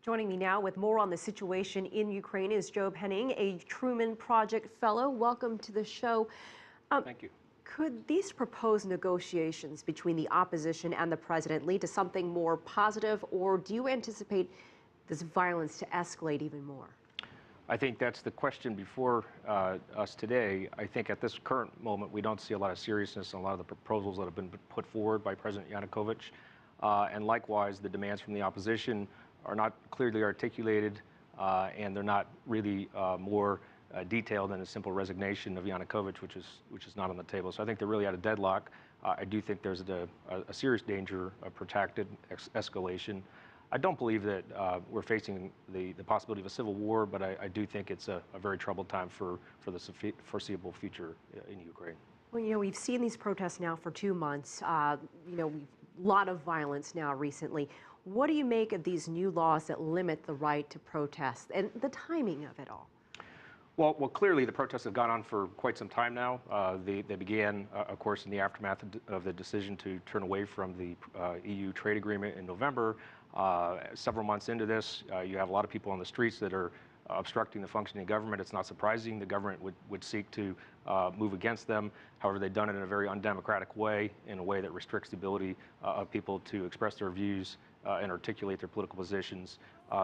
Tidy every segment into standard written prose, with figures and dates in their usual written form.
Joining me now with more on the situation in Ukraine is Henning, a Truman Project Fellow. Welcome to the show. Thank you. Could these proposed negotiations between the opposition and the president lead to something more positive, or do you anticipate this violence to escalate even more? I think that's the question before us today. I think at this current moment, we don't see a lot of seriousness in a lot of the proposals that have been put forward by President Yanukovych. And likewise, the demands from the opposition are not clearly articulated, and they're not really more detailed than a simple resignation of Yanukovych, which is not on the table. So I think they're really at a deadlock. I do think there's a serious danger of protracted escalation. I don't believe that we're facing the possibility of a civil war, but I do think it's a very troubled time for the foreseeable future in Ukraine. Well, we've seen these protests now for 2 months. We've a lot of violence now recently. What do you make of these new laws that limit the right to protest and the timing of it all? Well, clearly the protests have gone on for quite some time now. They began, of course, in the aftermath of the decision to turn away from the EU trade agreement in November. Several months into this, you have a lot of people on the streets that are obstructing the functioning of government. It's not surprising the government would seek to move against them. However, they've done it in a very undemocratic way, in a way that restricts the ability of people to express their views and articulate their political positions.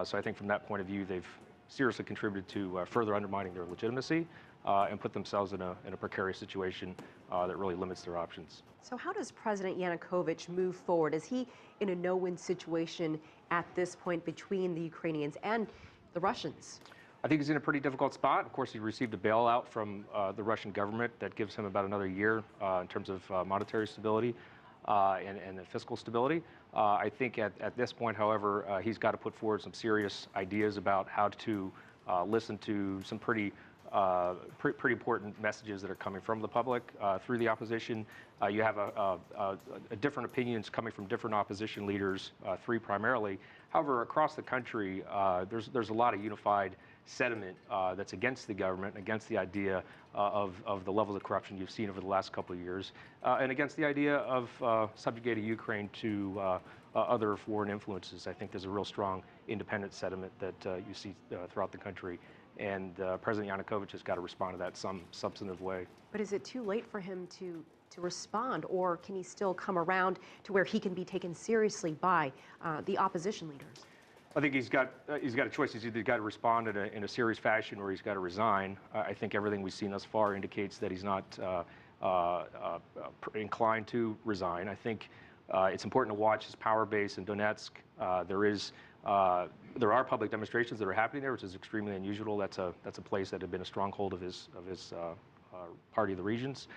So I think from that point of view, they've seriously contributed to further undermining their legitimacy and put themselves in a precarious situation that really limits their options. So how does President Yanukovych move forward? Is he in a no-win situation at this point between the Ukrainians and the Russians? I think he's in a pretty difficult spot. Of course, he received a bailout from the Russian government that gives him about another year in terms of monetary stability and fiscal stability. I think at this point, however, he's got to put forward some serious ideas about how to listen to some pretty important messages that are coming from the public through the opposition. You have different opinions coming from different opposition leaders, three primarily. However, across the country, there's a lot of unified sentiment that's against the government, against the idea of the levels of corruption you've seen over the last couple of years, and against the idea of subjugating Ukraine to other foreign influences. I think there's a real strong independent sentiment that you see throughout the country. And President Yanukovych has got to respond to that some substantive way. But is it too late for him to respond, or can he still come around to where he can be taken seriously by the opposition leaders? I think he's got a choice. He's either got to respond in a serious fashion, or he's got to resign. I think everything we've seen thus far indicates that he's not inclined to resign. I think it's important to watch his power base in Donetsk. There are public demonstrations that are happening there, which is extremely unusual. That's a place that had been a stronghold of his party of the regions.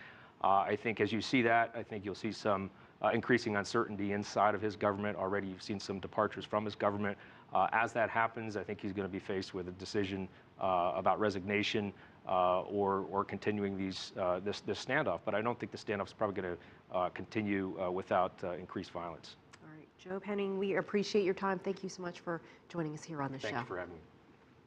I think as you see that, I think you'll see some increasing uncertainty inside of his government. Already you've seen some departures from his government. As that happens, I think he's going to be faced with a decision about resignation or continuing this standoff. But I don't think the standoff is probably going to continue without increased violence. All right, Henning, we appreciate your time. Thank you so much for joining us here on the show. Thank you for having me.